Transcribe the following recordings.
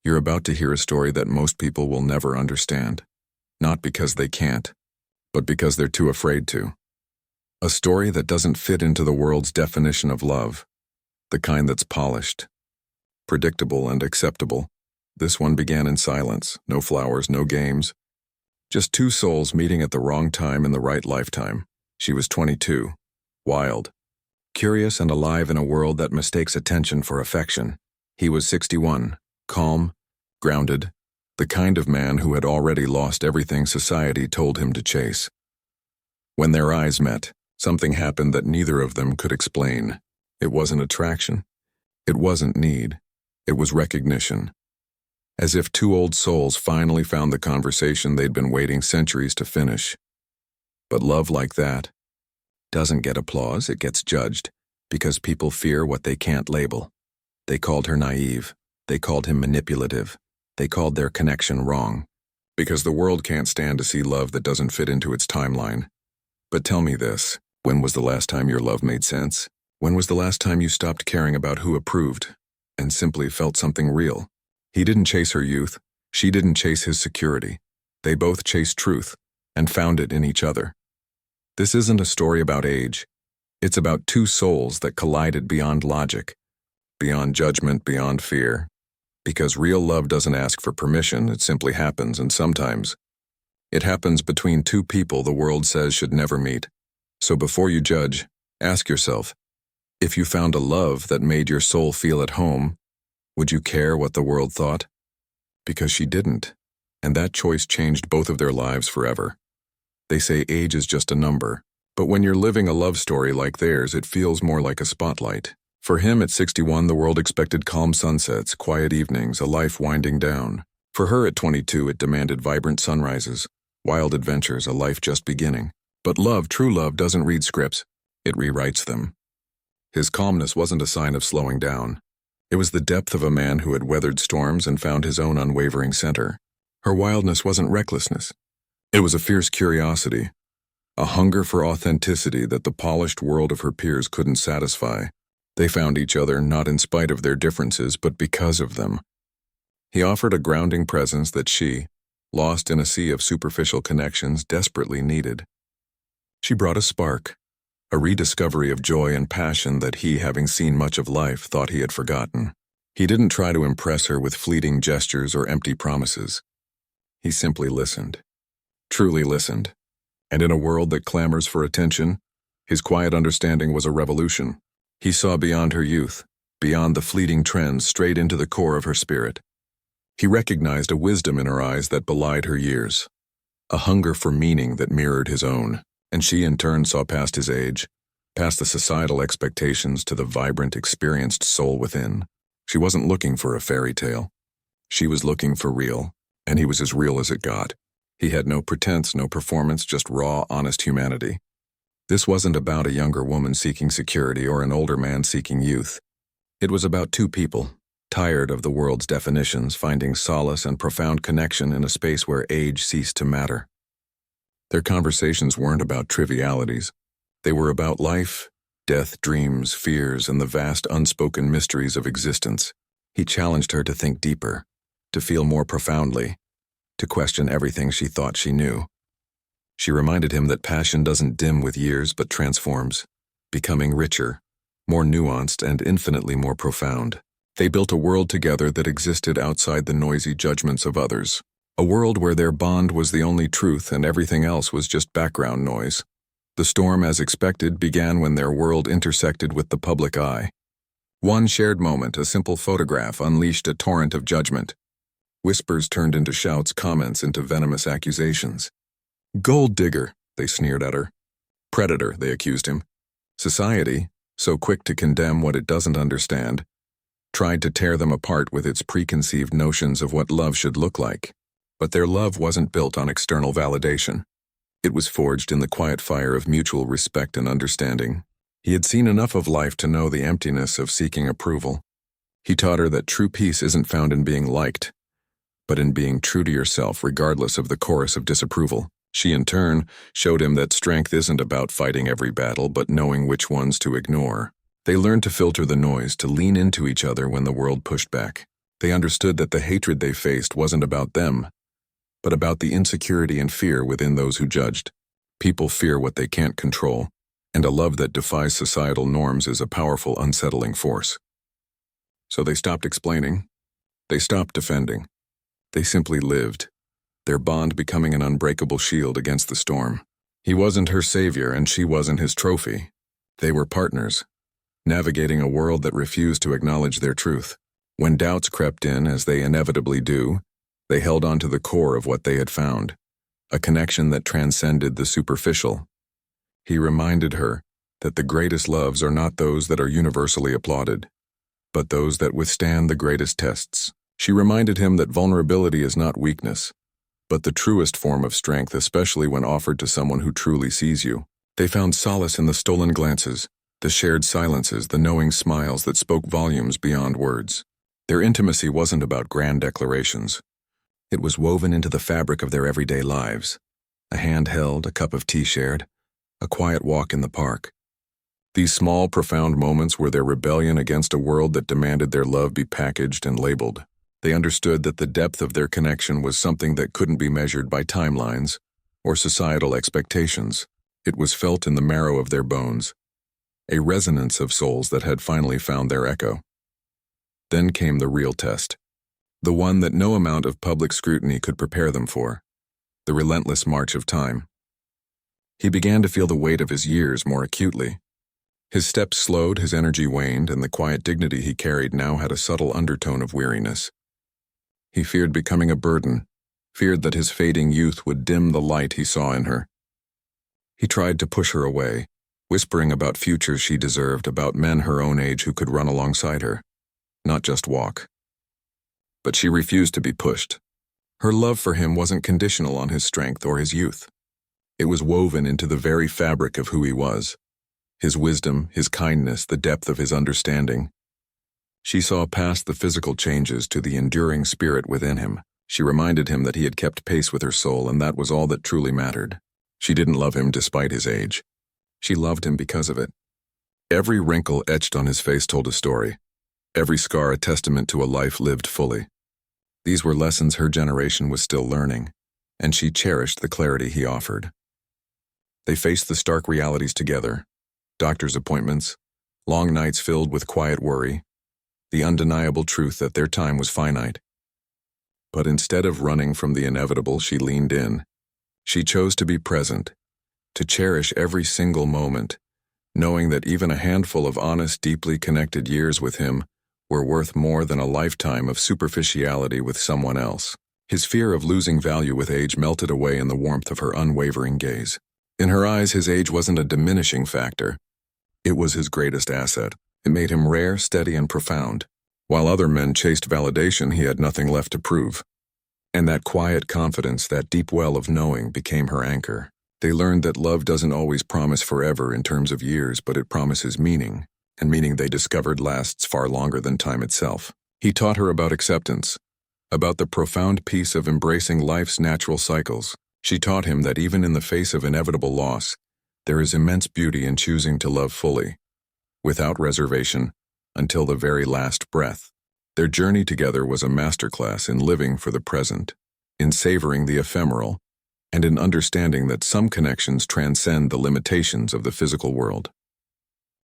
You're about to hear a story that most people will never understand. Not because they can't, but because they're too afraid to. A story that doesn't fit into the world's definition of love, the kind that's polished, predictable and acceptable. This one began in silence, no flowers, no games. Just two souls meeting at the wrong time in the right lifetime. She was 22, wild, curious and alive in a world that mistakes attention for affection. He was 61, calm, grounded, the kind of man who had already lost everything society told him to chase. When their eyes met, something happened that neither of them could explain. It wasn't attraction. It wasn't need. It was recognition. As if two old souls finally found the conversation they'd been waiting centuries to finish. But love like that doesn't get applause, it gets judged, because people fear what they can't label. They called her naive. They called him manipulative. They called their connection wrong. Because the world can't stand to see love that doesn't fit into its timeline. But tell me this, when was the last time your love made sense? When was the last time you stopped caring about who approved and simply felt something real? He didn't chase her youth. She didn't chase his security. They both chased truth and found it in each other. This isn't a story about age. It's about two souls that collided beyond logic, beyond judgment, beyond fear. Because real love doesn't ask for permission, it simply happens, and sometimes it happens between two people the world says should never meet. So before you judge, ask yourself, if you found a love that made your soul feel at home, would you care what the world thought? Because she didn't, and that choice changed both of their lives forever. They say age is just a number, but when you're living a love story like theirs, it feels more like a spotlight. For him at 61, the world expected calm sunsets, quiet evenings, a life winding down. For her at 22, it demanded vibrant sunrises, wild adventures, a life just beginning. But love, true love, doesn't read scripts. It rewrites them. His calmness wasn't a sign of slowing down. It was the depth of a man who had weathered storms and found his own unwavering center. Her wildness wasn't recklessness. It was a fierce curiosity, a hunger for authenticity that the polished world of her peers couldn't satisfy. They found each other not in spite of their differences, but because of them. He offered a grounding presence that she, lost in a sea of superficial connections, desperately needed. She brought a spark, a rediscovery of joy and passion that he, having seen much of life, thought he had forgotten. He didn't try to impress her with fleeting gestures or empty promises. He simply listened, truly listened. And in a world that clamors for attention, his quiet understanding was a revolution. He saw beyond her youth, beyond the fleeting trends, straight into the core of her spirit. He recognized a wisdom in her eyes that belied her years, a hunger for meaning that mirrored his own. And she in turn saw past his age, past the societal expectations to the vibrant, experienced soul within. She wasn't looking for a fairy tale. She was looking for real, and he was as real as it got. He had no pretense, no performance, just raw, honest humanity. This wasn't about a younger woman seeking security or an older man seeking youth. It was about two people, tired of the world's definitions, finding solace and profound connection in a space where age ceased to matter. Their conversations weren't about trivialities. They were about life, death, dreams, fears, and the vast unspoken mysteries of existence. He challenged her to think deeper, to feel more profoundly, to question everything she thought she knew. She reminded him that passion doesn't dim with years but transforms, becoming richer, more nuanced, and infinitely more profound. They built a world together that existed outside the noisy judgments of others. A world where their bond was the only truth and everything else was just background noise. The storm, as expected, began when their world intersected with the public eye. One shared moment, a simple photograph, unleashed a torrent of judgment. Whispers turned into shouts, comments into venomous accusations. Gold digger, they sneered at her. Predator, they accused him. Society, so quick to condemn what it doesn't understand, tried to tear them apart with its preconceived notions of what love should look like. But their love wasn't built on external validation. It was forged in the quiet fire of mutual respect and understanding. He had seen enough of life to know the emptiness of seeking approval. He taught her that true peace isn't found in being liked, but in being true to yourself regardless of the chorus of disapproval. She, in turn, showed him that strength isn't about fighting every battle, but knowing which ones to ignore. They learned to filter the noise, to lean into each other when the world pushed back. They understood that the hatred they faced wasn't about them, but about the insecurity and fear within those who judged. People fear what they can't control, and a love that defies societal norms is a powerful, unsettling force. So they stopped explaining. They stopped defending. They simply lived, their bond becoming an unbreakable shield against the storm. He wasn't her savior, and she wasn't his trophy. They were partners, navigating a world that refused to acknowledge their truth. When doubts crept in, as they inevitably do, they held on to the core of what they had found, a connection that transcended the superficial. He reminded her that the greatest loves are not those that are universally applauded, but those that withstand the greatest tests. She reminded him that vulnerability is not weakness, but the truest form of strength, especially when offered to someone who truly sees you. They found solace in the stolen glances, the shared silences, the knowing smiles that spoke volumes beyond words. Their intimacy wasn't about grand declarations. It was woven into the fabric of their everyday lives. A hand held, a cup of tea shared, a quiet walk in the park. These small, profound moments were their rebellion against a world that demanded their love be packaged and labeled. They understood that the depth of their connection was something that couldn't be measured by timelines or societal expectations. It was felt in the marrow of their bones, a resonance of souls that had finally found their echo. Then came the real test, the one that no amount of public scrutiny could prepare them for, the relentless march of time. He began to feel the weight of his years more acutely. His steps slowed, his energy waned, and the quiet dignity he carried now had a subtle undertone of weariness. He feared becoming a burden, feared that his fading youth would dim the light he saw in her. He tried to push her away, whispering about futures she deserved, about men her own age who could run alongside her, not just walk. But she refused to be pushed. Her love for him wasn't conditional on his strength or his youth. It was woven into the very fabric of who he was. His wisdom, his kindness, the depth of his understanding. She saw past the physical changes to the enduring spirit within him. She reminded him that he had kept pace with her soul, and that was all that truly mattered. She didn't love him despite his age. She loved him because of it. Every wrinkle etched on his face told a story, every scar a testament to a life lived fully. These were lessons her generation was still learning, and she cherished the clarity he offered. They faced the stark realities together, doctor's appointments, long nights filled with quiet worry, the undeniable truth that their time was finite. But instead of running from the inevitable, she leaned in. She chose to be present, to cherish every single moment, knowing that even a handful of honest, deeply connected years with him were worth more than a lifetime of superficiality with someone else. His fear of losing value with age melted away in the warmth of her unwavering gaze. In her eyes, his age wasn't a diminishing factor. It was his greatest asset. It made him rare, steady, and profound. While other men chased validation, he had nothing left to prove. And that quiet confidence, that deep well of knowing, became her anchor. They learned that love doesn't always promise forever in terms of years, but it promises meaning, and meaning they discovered lasts far longer than time itself. He taught her about acceptance, about the profound peace of embracing life's natural cycles. She taught him that even in the face of inevitable loss, there is immense beauty in choosing to love fully, without reservation, until the very last breath. Their journey together was a masterclass in living for the present, in savoring the ephemeral, and in understanding that some connections transcend the limitations of the physical world.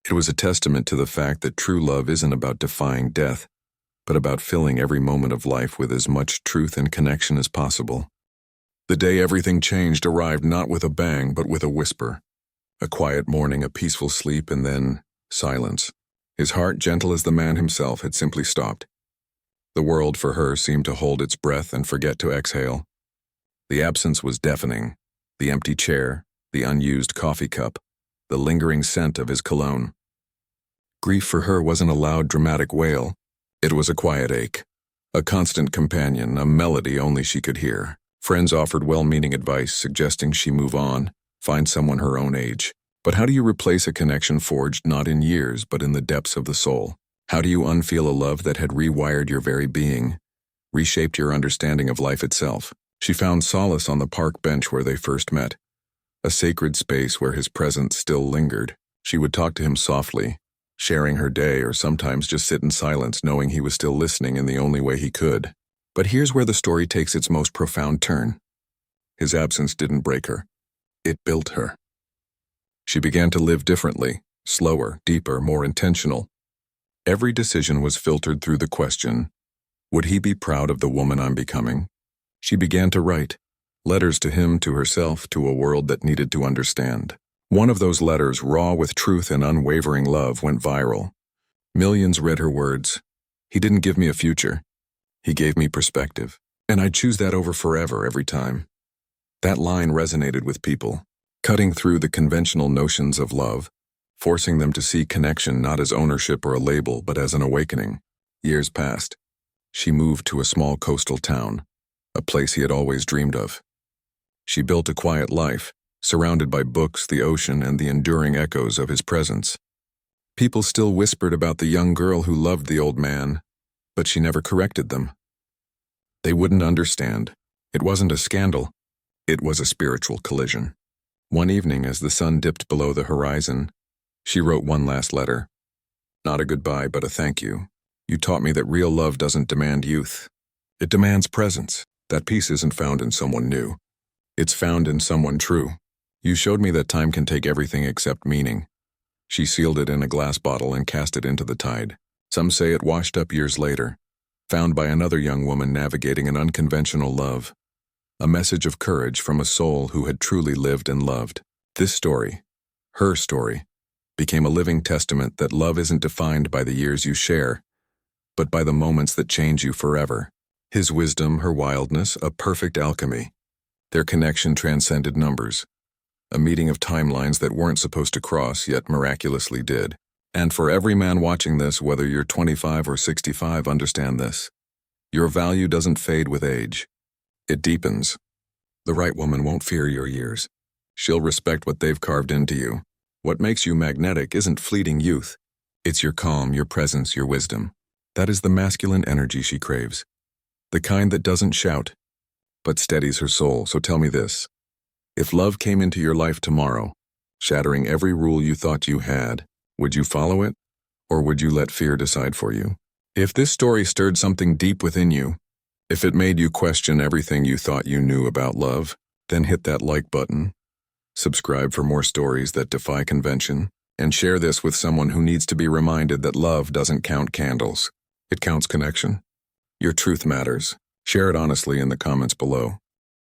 It was a testament to the fact that true love isn't about defying death, but about filling every moment of life with as much truth and connection as possible. The day everything changed arrived not with a bang, but with a whisper. A quiet morning, a peaceful sleep, and then silence. His heart, gentle as the man himself, had simply stopped. The world for her seemed to hold its breath and forget to exhale. The absence was deafening. The empty chair, the unused coffee cup, the lingering scent of his cologne. Grief for her wasn't a loud, dramatic wail. It was a quiet ache, a constant companion, a melody only she could hear. Friends offered well-meaning advice, suggesting she move on, find someone her own age. But how do you replace a connection forged not in years, but in the depths of the soul? How do you unfeel a love that had rewired your very being, reshaped your understanding of life itself? She found solace on the park bench where they first met, a sacred space where his presence still lingered. She would talk to him softly, sharing her day, or sometimes just sit in silence knowing he was still listening in the only way he could. But here's where the story takes its most profound turn. His absence didn't break her. It built her. She began to live differently, slower, deeper, more intentional. Every decision was filtered through the question, would he be proud of the woman I'm becoming? She began to write letters to him, to herself, to a world that needed to understand. One of those letters, raw with truth and unwavering love, went viral. Millions read her words. He didn't give me a future. He gave me perspective. And I'd choose that over forever every time. That line resonated with people, cutting through the conventional notions of love, forcing them to see connection not as ownership or a label, but as an awakening. Years passed. She moved to a small coastal town, a place he had always dreamed of. She built a quiet life, surrounded by books, the ocean, and the enduring echoes of his presence. People still whispered about the young girl who loved the old man, but she never corrected them. They wouldn't understand. It wasn't a scandal. It was a spiritual collision. One evening, as the sun dipped below the horizon, she wrote one last letter. Not a goodbye, but a thank you. You taught me that real love doesn't demand youth. It demands presence. That peace isn't found in someone new. It's found in someone true. You showed me that time can take everything except meaning. She sealed it in a glass bottle and cast it into the tide. Some say it washed up years later, found by another young woman navigating an unconventional love. A message of courage from a soul who had truly lived and loved. This story, her story, became a living testament that love isn't defined by the years you share, but by the moments that change you forever. His wisdom, her wildness, a perfect alchemy. Their connection transcended numbers. A meeting of timelines that weren't supposed to cross, yet miraculously did. And for every man watching this, whether you're 25 or 65, understand this. Your value doesn't fade with age. It deepens. The right woman won't fear your years. She'll respect what they've carved into you. What makes you magnetic isn't fleeting youth. It's your calm, your presence, your wisdom. That is the masculine energy she craves. The kind that doesn't shout, but steadies her soul. So tell me this. If love came into your life tomorrow, shattering every rule you thought you had, would you follow it? Or would you let fear decide for you? If this story stirred something deep within you, if it made you question everything you thought you knew about love, then hit that like button, subscribe for more stories that defy convention, and share this with someone who needs to be reminded that love doesn't count candles. It counts connection. Your truth matters. Share it honestly in the comments below.